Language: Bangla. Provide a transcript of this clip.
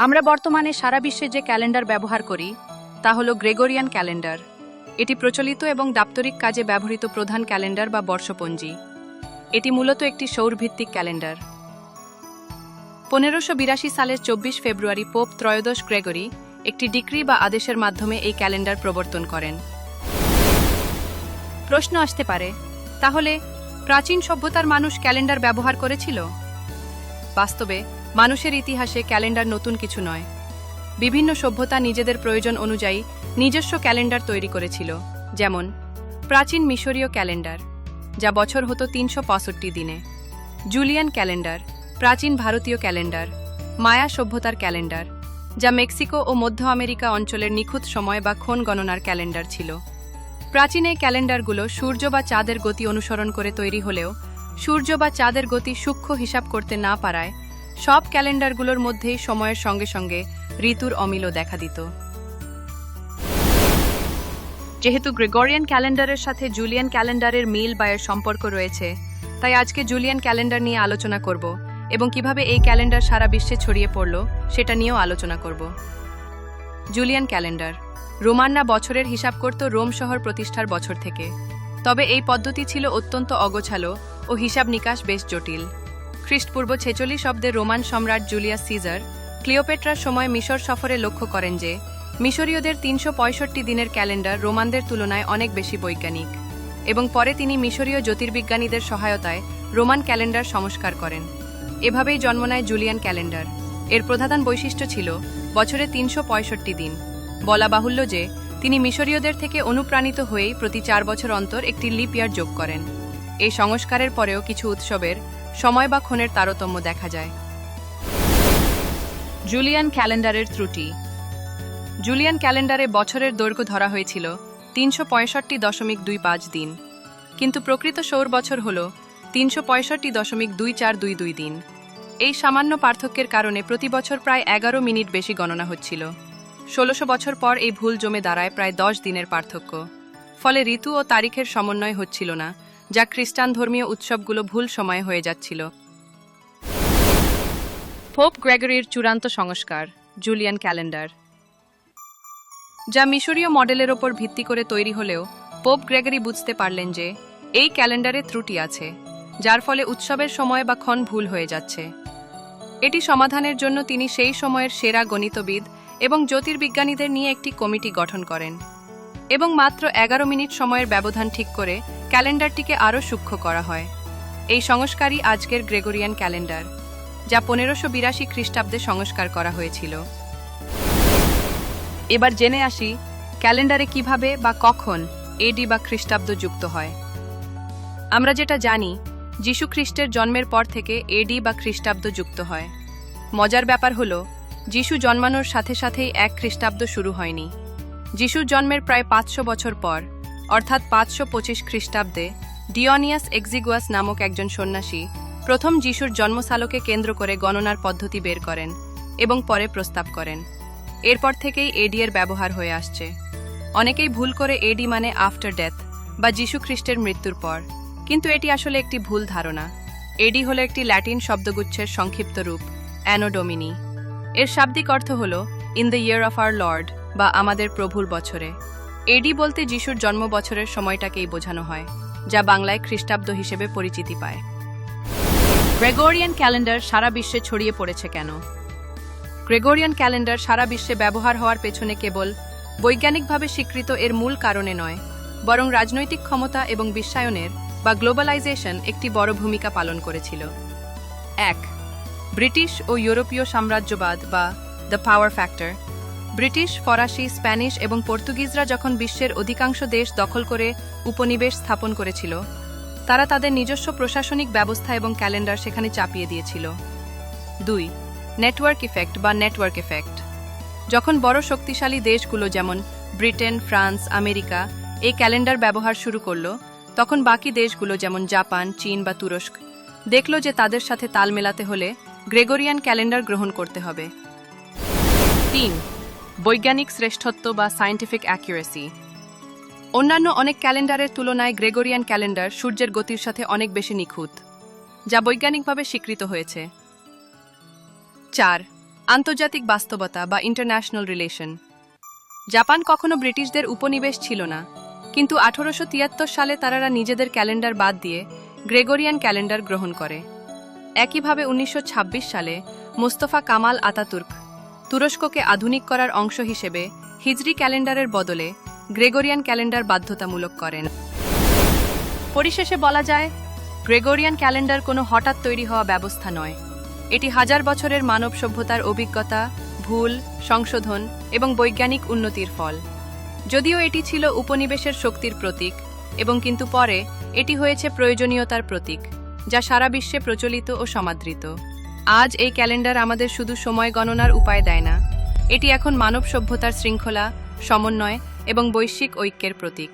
আমরা বর্তমানে সারা বিশ্বে যে ক্যালেন্ডার ব্যবহার করি তা হলো গ্রেগরিয়ান ক্যালেন্ডার। এটি প্রচলিত এবং দাপ্তরিক কাজে ব্যবহৃত প্রধান ক্যালেন্ডার বা বর্ষপঞ্জি। এটি মূলত একটি সৌরভিত্তিক ক্যালেন্ডার। 1582 সালের 24 ফেব্রুয়ারি পোপ ত্রয়োদশ গ্রেগরি একটি ডিক্রি বা আদেশের মাধ্যমে এই ক্যালেন্ডার প্রবর্তন করেন। প্রশ্ন আসতে পারে, তাহলে প্রাচীন সভ্যতার মানুষ ক্যালেন্ডার ব্যবহার করেছিল? বাস্তবে মানুষের ইতিহাসে ক্যালেন্ডার নতুন কিছু নয়। বিভিন্ন সভ্যতা নিজেদের প্রয়োজন অনুযায়ী নিজস্ব ক্যালেন্ডার তৈরি করেছিল, যেমন প্রাচীন মিশরীয় ক্যালেন্ডার, যা বছর হতো 365 দিনে; জুলিয়ান ক্যালেন্ডার, প্রাচীন ভারতীয় ক্যালেন্ডার; মায়া সভ্যতার ক্যালেন্ডার, যা মেক্সিকো ও মধ্য আমেরিকা অঞ্চলের নিখুঁত সময় বা ক্ষণ গণনার ক্যালেন্ডার ছিল। প্রাচীন এই ক্যালেন্ডারগুলো সূর্য বা চাঁদের গতি অনুসরণ করে তৈরি হলেও সূর্য বা চাঁদের গতি সূক্ষ্ম হিসাব করতে না পারায় সব ক্যালেন্ডারগুলোর মধ্যেই সময়ের সঙ্গে সঙ্গে ঋতুর অমিলও দেখা দিত। যেহেতু গ্রেগরিয়ান ক্যালেন্ডারের সাথে জুলিয়ান ক্যালেন্ডারের মিল বা এর সম্পর্ক রয়েছে, তাই আজকে জুলিয়ান ক্যালেন্ডার নিয়ে আলোচনা করব এবং কিভাবে এই ক্যালেন্ডার সারা বিশ্বে ছড়িয়ে পড়ল সেটা নিয়েও আলোচনা করব। Julian calendar. রোমানরা বছরের হিসাব করত রোম শহর প্রতিষ্ঠার বছর থেকে। তবে এই পদ্ধতি ছিল অত্যন্ত অগোছালো ও হিসাব নিকাশ বেশ জটিল। খ্রিস্টপূর্ব 46 অব্দে রোমান সম্রাট জুলিয়াস সিজার ক্লিওপেট্রার সময় মিশর সফরে লক্ষ্য করেন যে মিশরীয়দের 365 দিনের ক্যালেন্ডার রোমানদের তুলনায় অনেক বেশি বৈজ্ঞানিক, এবং পরে তিনি মিশরীয় জ্যোতির্বিজ্ঞানীদের সহায়তায় রোমান ক্যালেন্ডার সংস্কার করেন। এভাবেই জন্ম নেয় জুলিয়ান ক্যালেন্ডার। এর প্রধান বৈশিষ্ট্য ছিল বছরে 365 দিন। বলা বাহুল্য যে তিনি মিশরীয়দের থেকে অনুপ্রাণিত হয়েই প্রতি 4 বছর অন্তর একটি লিপ ইয়ার যোগ করেন। এই সংস্কারের পরেও কিছু উৎসবের সময় বা ক্ষণের তারতম্য দেখা যায়। জুলিয়ান ক্যালেন্ডারের ত্রুটি। জুলিয়ান ক্যালেন্ডারে বছরের দৈর্ঘ্য ধরা হয়েছিল 365.25 দিন, কিন্তু প্রকৃত সৌর বছর হল 365.2422 দিন। এই সামান্য পার্থক্যের কারণে প্রতি বছর প্রায় 11 মিনিট বেশি গণনা হচ্ছিল। 1600 বছর পর এই ভুল জমে দাঁড়ায় প্রায় 10 দিনের পার্থক্য। ফলে ঋতু ও তারিখের সমন্বয় হচ্ছিল না, যা খ্রিস্টান ধর্মীয় উৎসবগুলো ভুল সময়ে হয়ে যাচ্ছিল। পোপ গ্রেগরির চূড়ান্ত সংস্কার, জুলিয়ান ক্যালেন্ডার, যা মিশরীয় মডেলের ওপর ভিত্তি করে তৈরি হলেও পোপ গ্রেগরি বুঝতে পারলেন যে এই ক্যালেন্ডারে ত্রুটি আছে, যার ফলে উৎসবের সময় বা ক্ষণ ভুল হয়ে যাচ্ছে। এটি সমাধানের জন্য তিনি সেই সময়ের সেরা গণিতবিদ এবং জ্যোতির্বিজ্ঞানীদের নিয়ে একটি কমিটি গঠন করেন এবং মাত্র 11 মিনিট সময়ের ব্যবধান ঠিক করে ক্যালেন্ডারটিকে আরও সূক্ষ্ম করা হয়। এই সংস্কারই আজকের গ্রেগরিয়ান ক্যালেন্ডার, যা 1582 খ্রিস্টাব্দে সংস্কার করা হয়েছিল। এবার জেনে আসি ক্যালেন্ডারে কিভাবে বা কখন এডি বা খ্রিস্টাব্দ যুক্ত হয়। আমরা যেটা জানি, যীশু খ্রিস্টের জন্মের পর থেকে এডি বা খ্রিস্টাব্দ যুক্ত হয়। মজার ব্যাপার হলো, যীশু জন্মানোর সাথে সাথেই এক খ্রিস্টাব্দ শুরু হয়নি। যীশুর জন্মের প্রায় 500 বছর পর, অর্থাৎ 525 খ্রিস্টাব্দে ডিওনিয়াস এক্সিগুয়াস নামক একজন সন্ন্যাসী প্রথম যীশুর জন্মসালকে কেন্দ্র করে গণনার পদ্ধতি বের করেন এবং পরে প্রস্তাব করেন। এরপর থেকেই এডি এর ব্যবহার হয়ে আসছে। অনেকেই ভুল করে এডি মানে আফটার ডেথ বা যীশু খ্রিস্টের মৃত্যুর পর, কিন্তু এটি আসলে একটি ভুল ধারণা। এডি হলো একটি ল্যাটিন শব্দগুচ্ছের সংক্ষিপ্ত রূপ, অ্যানো ডোমিনি। এর শাব্দিক অর্থ হল in the year of our Lord বা আমাদের প্রভুর বছরে। এডি বলতে যীশুর জন্ম বছরের সময়টাকেই বোঝানো হয়, যা বাংলায় খ্রিস্টাব্দ হিসেবে পরিচিতি পায়। গ্রেগরিয়ান ক্যালেন্ডার সারা বিশ্বে ছড়িয়ে পড়েছে কেন? গ্রেগরিয়ান ক্যালেন্ডার সারা বিশ্বে ব্যবহার হওয়ার পেছনে কেবল বৈজ্ঞানিকভাবে স্বীকৃত এর মূল কারণে নয়, বরং রাজনৈতিক ক্ষমতা এবং বিশ্বায়নের বা গ্লোবালাইজেশন একটি বড় ভূমিকা পালন করেছিল। 1. ব্রিটিশ ও ইউরোপীয় সাম্রাজ্যবাদ বা দ্য পাওয়ার ফ্যাক্টর। ব্রিটিশ, ফরাসি, স্প্যানিশ এবং পর্তুগিজরা যখন বিশ্বের অধিকাংশ দেশ দখল করে উপনিবেশ স্থাপন করেছিল, তারা তাদের নিজস্ব প্রশাসনিক ব্যবস্থা এবং ক্যালেন্ডার সেখানে চাপিয়ে দিয়েছিল। 2. নেটওয়ার্ক ইফেক্ট বা নেটওয়ার্ক এফেক্ট। যখন বড় শক্তিশালী দেশগুলো যেমন ব্রিটেন, ফ্রান্স, আমেরিকা এই ক্যালেন্ডার ব্যবহার শুরু করলো, তখন বাকি দেশগুলো যেমন জাপান, চীন বা তুরস্ক দেখল যে তাদের সাথে তাল মেলাতে হলে গ্রেগরিয়ান ক্যালেন্ডার গ্রহণ করতে হবে। 3. বৈজ্ঞানিক শ্রেষ্ঠত্ব বা সায়েন্টিফিক অ্যাকুরেসি। অন্যান্য অনেক ক্যালেন্ডারের তুলনায় গ্রেগরিয়ান ক্যালেন্ডার সূর্যের গতির সাথে অনেক বেশি নিখুঁত, যা বৈজ্ঞানিকভাবে স্বীকৃত হয়েছে। 4. আন্তর্জাতিক বাস্তবতা বা ইন্টারন্যাশনাল রিলেশন। জাপান কখনো ব্রিটিশদের উপনিবেশ ছিল না, কিন্তু 1873 সালে তারা নিজেদের ক্যালেন্ডার বাদ দিয়ে গ্রেগরিয়ান ক্যালেন্ডার গ্রহণ করে। একইভাবে 1926 সালে মোস্তফা কামাল আতাতুর্ক তুরস্ককে আধুনিক করার অংশ হিসেবে হিজরি ক্যালেন্ডারের বদলে গ্রেগরিয়ান ক্যালেন্ডার বাধ্যতামূলক করেন। পরিশেষে বলা যায়, গ্রেগরিয়ান ক্যালেন্ডার কোনো হঠাৎ তৈরি হওয়া ব্যবস্থা নয়। এটি হাজার বছরের মানব সভ্যতার অভিজ্ঞতা, ভুল, সংশোধন এবং বৈজ্ঞানিক উন্নতির ফল। যদিও এটি ছিল উপনিবেশের শক্তির প্রতীক, কিন্তু পরে এটি হয়েছে প্রয়োজনীয়তার প্রতীক, যা সারা বিশ্বে প্রচলিত ও সমাদৃত। আজ এই ক্যালেন্ডার আমাদের শুধু সময় গণনার উপায় দেয় না, এটি এখন মানব সভ্যতার শৃঙ্খলা, সমন্বয় এবং বৈশ্বিক ঐক্যের প্রতীক।